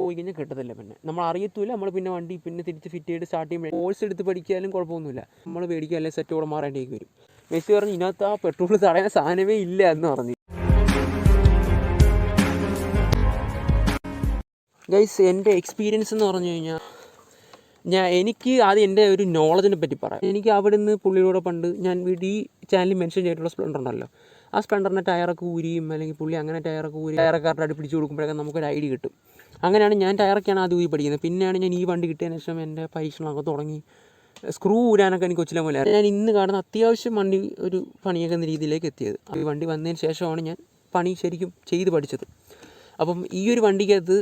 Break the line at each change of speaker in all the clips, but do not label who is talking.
പോയി കഴിഞ്ഞാൽ കിട്ടത്തില്ല. പിന്നെ നമ്മൾ അറിയത്തില്ല. നമ്മൾ പിന്നെ വണ്ടി പിന്നെ തിരിച്ച് ഫിറ്റ് ചെയ്ത് സ്റ്റാർട്ട് ചെയ്യുമ്പോൾ കോഴ്സ് എടുത്ത് പഠിക്കാനും കുഴപ്പമൊന്നുമില്ല. നമ്മൾ പേടിക്കുക അല്ലെങ്കിൽ സെറ്റോടെ മാറേണ്ടിയൊക്കെ വരും. മെസ്സി പറഞ്ഞു ഇതിനകത്ത് ആ പെട്രോൾ തടയാൻ സാധനമേ ഇല്ല എന്ന് പറഞ്ഞു. ഗൈസ്, എൻ്റെ എക്സ്പീരിയൻസ് എന്ന് പറഞ്ഞു കഴിഞ്ഞാൽ എനിക്ക് ആദ്യം എൻ്റെ ഒരു നോളജിനെ പറ്റി പറയാം. എനിക്ക് അവിടെ നിന്ന് പുള്ളിയോടെ പണ്ട് ഞാൻ ഈ ചാനലിൽ മെൻഷൻ ചെയ്തിട്ടുള്ള സ്പ്ലെൻഡർ ഉണ്ടല്ലോ, ആ സ്പ്ലെൻഡറിൻ്റെ ടയറൊക്കെ ഊരിയും അല്ലെങ്കിൽ പുള്ളി അങ്ങനെ ടയറൊക്കെ ഊരി ടയറൊക്കെ അടുപ്പിടിച്ച് കൊടുക്കുമ്പോഴൊക്കെ നമുക്കൊരു ഐഡിയ കിട്ടും. അങ്ങനെയാണ് ഞാൻ ടയറൊക്കെയാണ് ആദ്യം ഊരി പഠിക്കുന്നത്. പിന്നെയാണ് ഞാൻ ഈ വണ്ടി കിട്ടിയതിന് ശേഷം എൻ്റെ പരീക്ഷണമൊക്കെ തുടങ്ങി. സ്ക്രൂ ഊരാനൊക്കെ എനിക്ക് കൊച്ചിലെ പോലെ ഞാൻ ഇന്ന് കാണുന്ന അത്യാവശ്യം വണ്ടി ഒരു പണിയാക്കുന്ന രീതിയിലേക്ക് എത്തിയത്. ഈ വണ്ടി വന്നതിന് ശേഷമാണ് ഞാൻ പണി ശരിക്കും ചെയ്ത് പഠിച്ചത്. അപ്പം ഈ ഒരു വണ്ടിക്കകത്ത്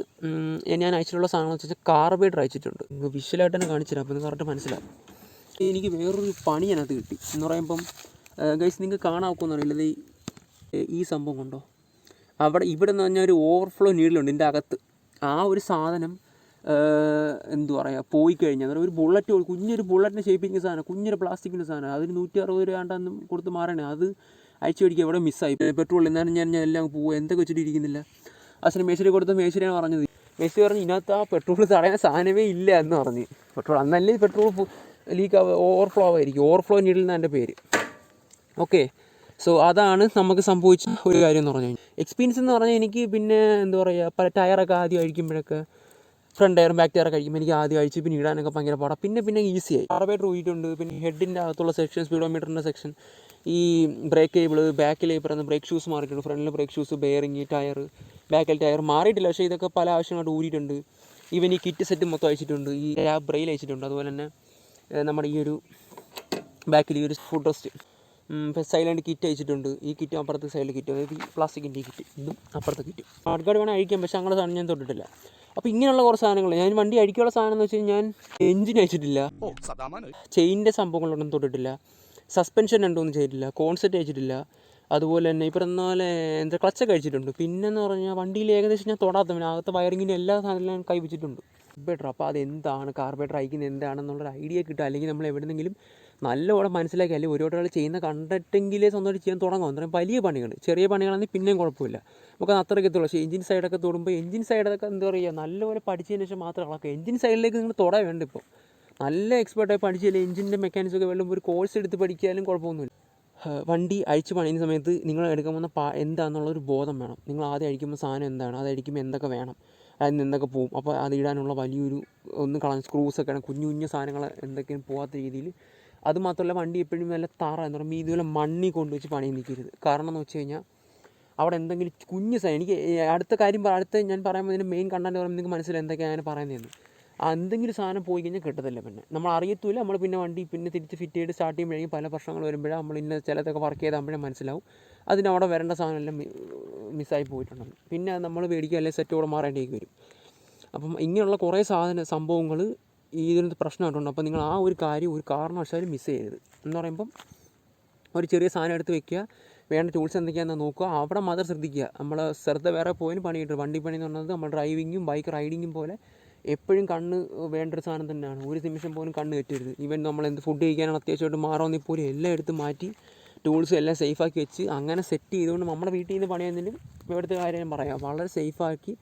ഞാൻ അയച്ചിട്ടുള്ള സാധനം എന്ന് വെച്ചാൽ കാർബേറ്റർ അയച്ചിട്ടുണ്ട്. വിഷ്വലായിട്ട് തന്നെ കാണിച്ചില്ല, അപ്പോൾ ഇത് കറക്റ്റ് മനസ്സിലാവും. എനിക്ക് വേറൊരു പണി അതിനകത്ത് കിട്ടി എന്ന് പറയുമ്പം ഗൈസ് നിങ്ങൾക്ക് കാണാൻ അറിയില്ലത് ഈ സംഭവം കൊണ്ടോ ഇവിടെ എന്ന് പറഞ്ഞാൽ ഒരു ഓവർഫ്ലോ നീഡിലുണ്ട് ഇതിൻ്റെ അകത്ത്. ആ ഒരു സാധനം എന്തു പറയുക പോയി കഴിഞ്ഞാൽ ഒരു ബുള്ളറ്റ്, കുഞ്ഞൊരു ബുള്ളറ്റിനെ ഷേപ്പിക്കുന്ന സാധനം, കുഞ്ഞൊരു പ്ലാസ്റ്റിക്കിൻ്റെ സാധനം, അതിന് 160 രൂപ ആണ്ടെന്ന് കൊടുത്ത് മാറണേ. അത് അയച്ചു മേടിക്കുക ഇവിടെ മിസ്സായി. പെട്രോൾ എന്നാലും ഞാൻ എല്ലാം പോകും എന്തൊക്കെ വെച്ചിട്ട് ഇരിക്കുന്നില്ല. അച്ഛന് മേശരി കൊടുത്ത മേശരിയാണ് പറഞ്ഞത്. മേശരി പറഞ്ഞ് ഇതിനകത്ത് ആ പെട്രോൾ തടയാൻ സാധനമേ ഇല്ല എന്ന് പറഞ്ഞ്. പെട്രോൾ അന്നല്ലേ പെട്രോൾ ലീക്ക് ഓവർഫ്ലോ ആയിരിക്കും. ഓവർഫ്ലോ നീഡിൽ നിന്നാണ് എൻ്റെ പേര്. ഓക്കെ, സോ അതാണ് നമുക്ക് സംഭവിച്ച ഒരു കാര്യം എന്ന് പറഞ്ഞു കഴിഞ്ഞാൽ. എക്സ്പീരിയൻസ് എന്ന് പറഞ്ഞാൽ എനിക്ക് പിന്നെ എന്താ പറയുക, പല ടയറൊക്കെ ആദ്യം അഴിക്കുമ്പോഴൊക്കെ ഫ്രണ്ട് ടയറും ബാക്ക് ടയറൊക്കെ അഴിക്കുമ്പോൾ എനിക്ക് ആദ്യം അഴിച്ച് പിന്നെ ഇടാനൊക്കെ ഭയങ്കര പാടാണ്. പിന്നെ ഈസിയായി. കാർബേറ്റർ ഊരിയിട്ടുണ്ട്. പിന്നെ ഹെഡിൻ്റെ അകത്തുള്ള സെക്ഷൻ, സ്പീഡോമീറ്ററിൻ്റെ സെക്ഷൻ, ഈ ബ്രേക്ക് കേബിൾ, ബാക്കിൽ പറയുന്ന ബ്രേക്ക് ഷൂസ് മാറിയിട്ടുണ്ട്. ഫ്രണ്ടിൽ ബ്രേക്ക് ഷൂസ്, ബെയറിങ്, ടയർ, ബാക്കിൽ ടയർ മാറിയിട്ടില്ല. പക്ഷേ ഇതൊക്കെ പല ആവശ്യമായിട്ട് ഊരിയിട്ടുണ്ട്. ഈവൻ ഈ കിറ്റ് സെറ്റ് മൊത്തം അയച്ചിട്ടുണ്ട്. ഈ ബ്രെയിൽ അയച്ചിട്ടുണ്ട്. അതുപോലെ തന്നെ നമ്മുടെ ഈ ഒരു ബാക്കിൽ ഈ ഒരു ഫുഡ് റെസ്റ്റ് സൈലൻറ്റ് കിറ്റ് അയച്ചിട്ടുണ്ട്. ഈ കിറ്റും അപ്പുറത്തെ സൈഡിൽ കിറ്റ്, അതായത് ഈ പ്ലാസ്റ്റിക്കിൻ്റെ ഈ കിറ്റ്, ഇതും അപ്പുറത്തെ കിറ്റ്. സ്മാർട്ട് കാർഡ് വേണം അഴിക്കാം, പക്ഷേ അങ്ങനെ സാധനം ഞാൻ തൊട്ടിട്ടില്ല. അപ്പോൾ ഇങ്ങനെയുള്ള കുറച്ച് സാധനങ്ങൾ ഞാൻ വണ്ടി അഴിക്കാനുള്ള സാധനം എന്ന് വെച്ച് കഴിഞ്ഞാൽ ഞാൻ എഞ്ചിൻ അയച്ചിട്ടില്ല, ചെയിനിൻ്റെ സംഭവങ്ങളൊന്നും തൊട്ടിട്ടില്ല, സസ്പെൻഷൻ രണ്ടൊന്നും ചെയ്തിട്ടില്ല, കോൺസെറ്റ് അയച്ചിട്ടില്ല. അതുപോലെ തന്നെ ഈ പറഞ്ഞ പോലെ എന്താ ക്ലച്ചൊക്കെ അയച്ചിട്ടുണ്ട്. പിന്നെന്ന് പറഞ്ഞാൽ വണ്ടിയിൽ ഏകദേശം ഞാൻ തൊടാത്ത അകത്ത് വയറിങ്ങിൻ്റെ എല്ലാ സാധനങ്ങളും ഞാൻ കൈവച്ചിട്ടുണ്ട്. കാർബേറ്റർ, അപ്പോൾ അതെന്താണ് കാർബേറ്റർ അയക്കുന്നത് എന്താണെന്നുള്ളൊരു ഐഡിയ കിട്ടുക. അല്ലെങ്കിൽ നമ്മൾ എവിടെയെങ്കിലും നല്ലപോലെ മനസ്സിലാക്കി, അല്ലെങ്കിൽ ഒരുപാട് ചെയ്യുന്ന കണ്ടിട്ടെങ്കിലേ സ്വന്തമായിട്ട് ചെയ്യാൻ തുടങ്ങും. അന്നേരം വലിയ പണികൾ, ചെറിയ പണികളാണെങ്കിൽ പിന്നെയും കുഴപ്പമില്ല, നമുക്ക് അത്രയ്ക്ക് എത്തുള്ളൂ. പക്ഷേ എഞ്ചിൻ സൈഡൊക്കെ തൊടുമ്പോൾ എഞ്ചിൻ സൈഡൊക്കെ എന്താ പറയുക, നല്ലപോലെ പഠിച്ചതിന് ശേഷം മാത്രം ഇളക്കുക. എഞ്ചിൻ സൈഡിലേക്ക് നിങ്ങൾ തൊടാൻ വേണ്ട. ഇപ്പോൾ നല്ല എക്സ്പേർട്ടായി പഠിച്ചില്ല, എഞ്ചിൻ്റെ മെക്കാനിക്സൊക്കെ വെള്ളം ഒരു കോഴ്സ് എടുത്ത് പഠിക്കാനും കുഴപ്പമൊന്നുമില്ല. വണ്ടി അഴിച്ച് പണിയുന്ന സമയത്ത് നിങ്ങൾ എടുക്കാൻ പോകുന്ന എന്താണെന്നുള്ളൊരു ബോധം വേണം. നിങ്ങൾ ആദ്യം അഴിക്കുമ്പോൾ സാധനം എന്താണ്, അത് അഴിക്കുമ്പോൾ എന്തൊക്കെ വേണം, അതിന് എന്തൊക്കെ പോവും, അപ്പോൾ അത് ഇടാനുള്ള വലിയൊരു ഒന്ന് കളഞ്ഞ് സ്ക്രൂസൊക്കെ ആണ്, കുഞ്ഞു കുഞ്ഞു സാധനങ്ങൾ എന്തൊക്കെയും പോകാത്ത രീതിയിൽ. അതുമാത്രമല്ല വണ്ടി എപ്പോഴും നല്ല എന്ന് പറയുമ്പോൾ ഇതുപോലെ മണ്ണി കൊണ്ടുവച്ച് പണി നിൽക്കരുത്. കാരണം എന്ന് വെച്ച് കഴിഞ്ഞാൽ അവിടെ എന്തെങ്കിലും കുഞ്ഞ് സാധനം, എനിക്ക് അടുത്ത കാര്യം ഞാൻ പറയുമ്പോൾ ഇതിൻ്റെ മെയിൻ കണ്ടൻറ്റ് പറയുമ്പോൾ നിങ്ങൾക്ക് മനസ്സിലായി എന്തൊക്കെയാണ് ഞാൻ പറയുന്നതെന്ന്. എന്തെങ്കിലും സാധനം പോയി കഴിഞ്ഞാൽ കിട്ടത്തില്ല. പിന്നെ നമ്മൾ അറിയത്തില്ല. നമ്മൾ പിന്നെ വണ്ടി പിന്നെ തിരിച്ച് ഫിറ്റ് ചെയ്ത് സ്റ്റാർട്ട് ചെയ്യുമ്പോഴേക്കും പല പ്രശ്നങ്ങൾ വരുമ്പോഴാണ് നമ്മൾ ഇന്ന ചിലതൊക്കെ വർക്ക് ചെയ്താകുമ്പോഴേ മനസ്സിലാവും അതിനവിടെ വരേണ്ട സാധനമെല്ലാം മിസ്സായി പോയിട്ടുണ്ടെന്ന്. പിന്നെ നമ്മൾ പേടിക്കുക അല്ലെങ്കിൽ സെറ്റോടെ മാറേണ്ടിയൊക്കെ വരും. അപ്പം ഇങ്ങനെയുള്ള കുറേ സംഭവങ്ങൾ ഇതിനകത്ത് പ്രശ്നമായിട്ടുണ്ട്. അപ്പോൾ നിങ്ങൾ ആ ഒരു കാര്യം ഒരു കാരണവശാലും മിസ് ചെയ്യരുത്. എന്ന് പറയുമ്പം ഒരു ചെറിയ സാധനം എടുത്ത് വെക്കുക, വേണ്ട ടൂൾസ് എന്തൊക്കെയാണെന്ന് നോക്കുക, അവിടെ മാത്രം ശ്രദ്ധിക്കുക. നമ്മൾ ശ്രദ്ധ വേറെ പോയിന് പണി കിട്ടും. വണ്ടി പണി എന്ന് പറഞ്ഞത് നമ്മൾ ഡ്രൈവിങ്ങും ബൈക്ക് റൈഡിങ്ങും പോലെ എപ്പോഴും കണ്ണ് വേണ്ടൊരു സാധനം തന്നെയാണ്. ഒരു നിമിഷം പോലും കണ്ണ് തെറ്റരുത്. ഈവൻ നമ്മൾ എന്ത് ഫുഡ് കഴിക്കാനാണ് അത്യാവശ്യമായിട്ട് മാറുമെങ്കിൽ പോലും എല്ലാം എടുത്ത് മാറ്റി ടൂൾസ് എല്ലാം സേഫാക്കി വെച്ച് അങ്ങനെ സെറ്റ് ചെയ്തുകൊണ്ട് നമ്മുടെ വീട്ടിൽ നിന്ന് പണിയുന്നതിലും ഇവിടുത്തെ കാര്യം ഞാൻ പറയാം, വളരെ സേഫാക്കി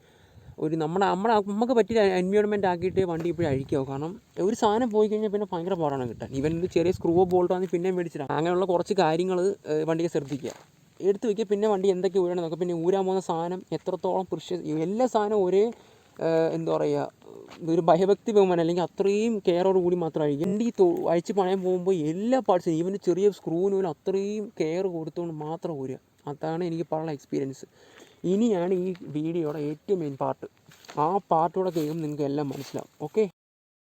ഒരു നമുക്ക് പറ്റിയ എൻവയോൺമെൻറ്റ് ആക്കിയിട്ട് വണ്ടി ഇപ്പോഴും അഴിക്കാവും. കാരണം ഒരു സാധനം പോയി കഴിഞ്ഞാൽ പിന്നെ ഭയങ്കര പാടാണ് കിട്ടാൻ. ഇവൻ ഒരു ചെറിയ സ്ക്രൂവോ ബോൾട്ടാണെങ്കിൽ പിന്നെയും മേടിച്ചിടാം. അങ്ങനെയുള്ള കുറച്ച് കാര്യങ്ങൾ വണ്ടിയെ ശ്രദ്ധിക്കുക, എടുത്ത് വയ്ക്കുക. പിന്നെ വണ്ടി എന്തൊക്കെ ഊരണം നോക്കുക. പിന്നെ ഊരാൻ പോകുന്ന സാധനം എത്രത്തോളം എല്ലാ സാധനവും ഒരേ എന്താ പറയുക, ഒരു ഭയഭക്തി ബഹുമാനം അല്ലെങ്കിൽ അത്രയും കെയറോട് കൂടി മാത്രം അഴിക്കും. വണ്ടി അഴിച്ച് പണയാൻ പോകുമ്പോൾ എല്ലാ പാർട്സും ഈവൻ ചെറിയ സ്ക്രൂവിന് പോലും അത്രയും കെയർ കൊടുത്തുകൊണ്ട് മാത്രം ഊരുക. അതാണ് എനിക്ക് പറയാനുള്ള എക്സ്പീരിയൻസ്. ഇനിയാണ് ഈ വീഡിയോയുടെ ഏറ്റവും മെയിൻ പാർട്ട്. ആ പാർട്ടോടെ കഴിയുമ്പോൾ നിങ്ങൾക്ക് എല്ലാം മനസ്സിലാവും. ഓക്കെ.